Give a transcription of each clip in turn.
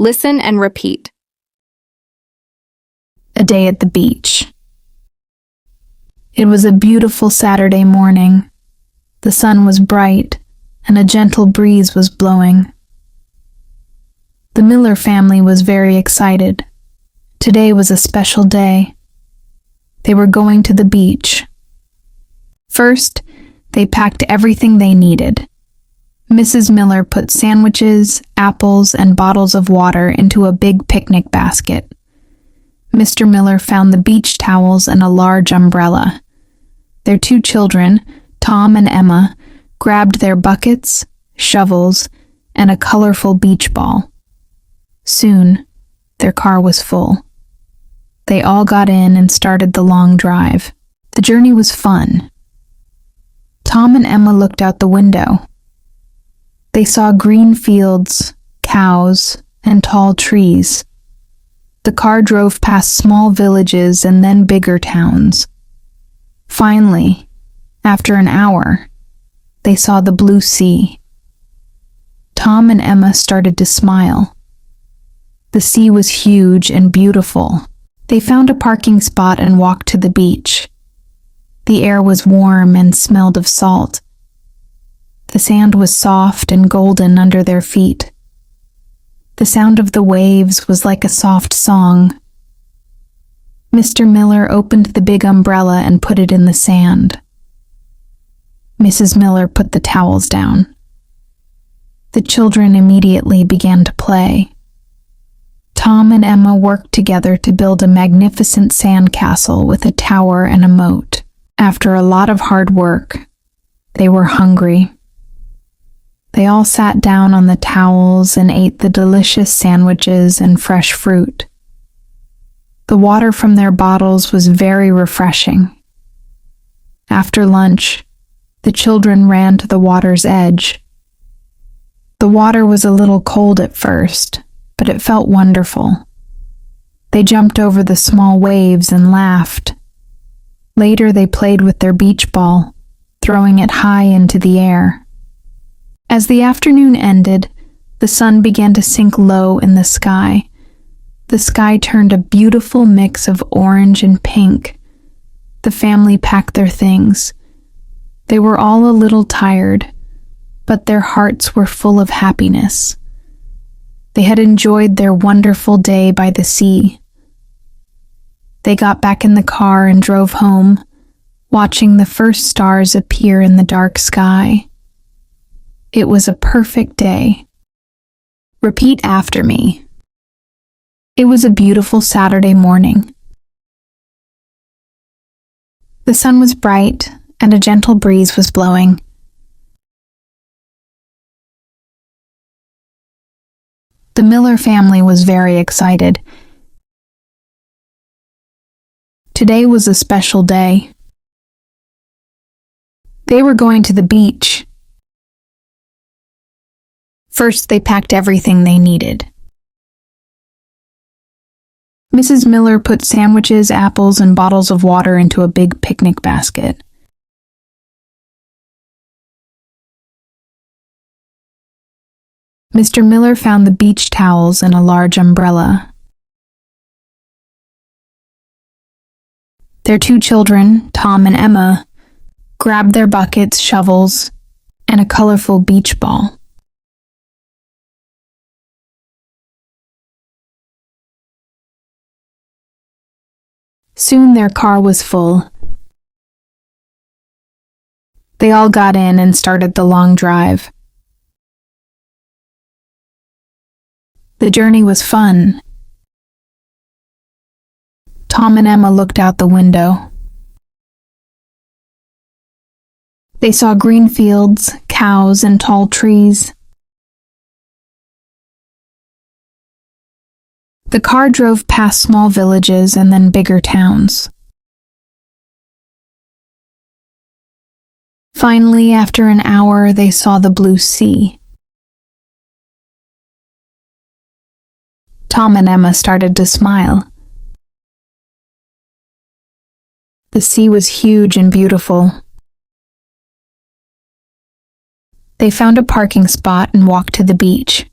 Listen and repeat. A day at the beach. It was a beautiful Saturday morning. The sun was bright, and a gentle breeze was blowing. The Miller family was very excited. Today was a special day. They were going to the beach. First, they packed everything they needed. Mrs. Miller put sandwiches, apples, and bottles of water into a big picnic basket. Mr. Miller found the beach towels and a large umbrella. Their two children, Tom and Emma, grabbed their buckets, shovels, and a colorful beach ball. Soon, their car was full. They all got in and started the long drive. The journey was fun. Tom and Emma looked out the window. They saw green fields, cows, and tall trees. The car drove past small villages and then bigger towns. Finally, after an hour, they saw the blue sea. Tom and Emma started to smile. The sea was huge and beautiful. They found a parking spot and walked to the beach. The air was warm and smelled of salt. The sand was soft and golden under their feet. The sound of the waves was like a soft song. Mr. Miller opened the big umbrella and put it in the sand. Mrs. Miller put the towels down. The children immediately began to play. Tom and Emma worked together to build a magnificent sand castle with a tower and a moat. After a lot of hard work, they were hungry. They all sat down on the towels and ate the delicious sandwiches and fresh fruit. The water from their bottles was very refreshing. After lunch, the children ran to the water's edge. The water was a little cold at first, but it felt wonderful. They jumped over the small waves and laughed. Later they played with their beach ball, throwing it high into the air. As the afternoon ended, the sun began to sink low in the sky. The sky turned a beautiful mix of orange and pink. The family packed their things. They were all a little tired, but their hearts were full of happiness. They had enjoyed their wonderful day by the sea. They got back in the car and drove home, watching the first stars appear in the dark sky. It was a perfect day. Repeat after me. It was a beautiful Saturday morning. The sun was bright and a gentle breeze was blowing. The Miller family was very excited. Today was a special day. They were going to the beach. First, they packed everything they needed. Mrs. Miller put sandwiches, apples, and bottles of water into a big picnic basket. Mr. Miller found the beach towels and a large umbrella. Their two children, Tom and Emma, grabbed their buckets, shovels, and a colorful beach ball. Soon their car was full. They all got in and started the long drive. The journey was fun. Tom and Emma looked out the window. They saw green fields, cows, and tall trees. The car drove past small villages and then bigger towns. Finally, after an hour, they saw the blue sea. Tom and Emma started to smile. The sea was huge and beautiful. They found a parking spot and walked to the beach.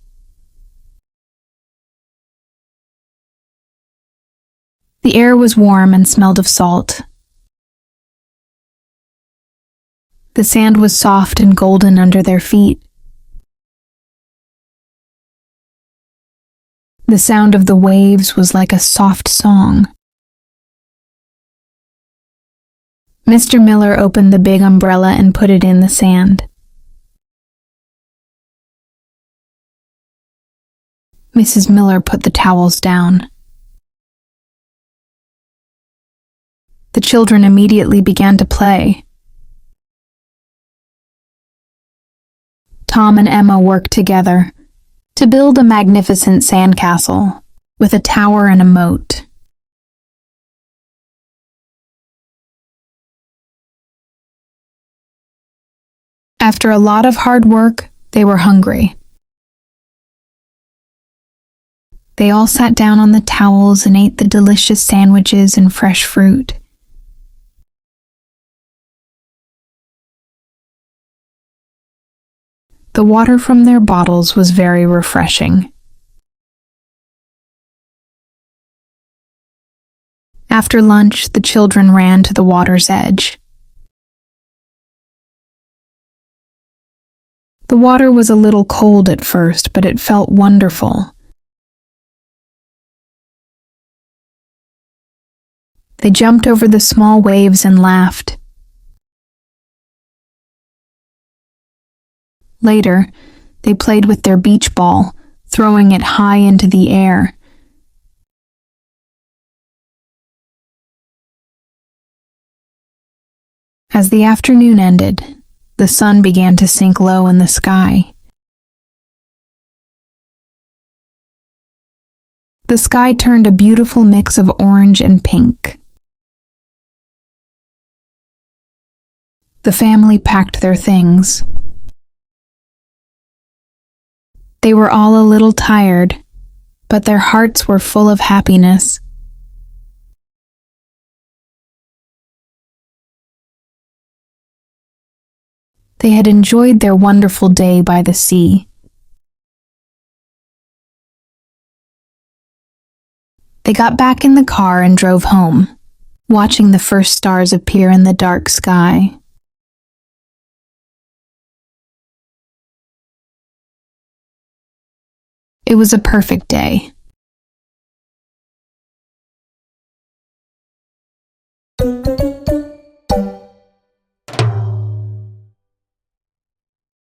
The air was warm and smelled of salt. The sand was soft and golden under their feet. The sound of the waves was like a soft song. Mr. Miller opened the big umbrella and put it in the sand. Mrs. Miller put the towels down. The children immediately began to play. Tom and Emma worked together to build a magnificent sandcastle with a tower and a moat. After a lot of hard work, they were hungry. They all sat down on the towels and ate the delicious sandwiches and fresh fruit. The water from their bottles was very refreshing. After lunch, the children ran to the water's edge. The water was a little cold at first, but it felt wonderful. They jumped over the small waves and laughed. Later, they played with their beach ball, throwing it high into the air. As the afternoon ended, the sun began to sink low in the sky. The sky turned a beautiful mix of orange and pink. The family packed their things. They were all a little tired, but their hearts were full of happiness. They had enjoyed their wonderful day by the sea. They got back in the car and drove home, watching the first stars appear in the dark sky. It was a perfect day.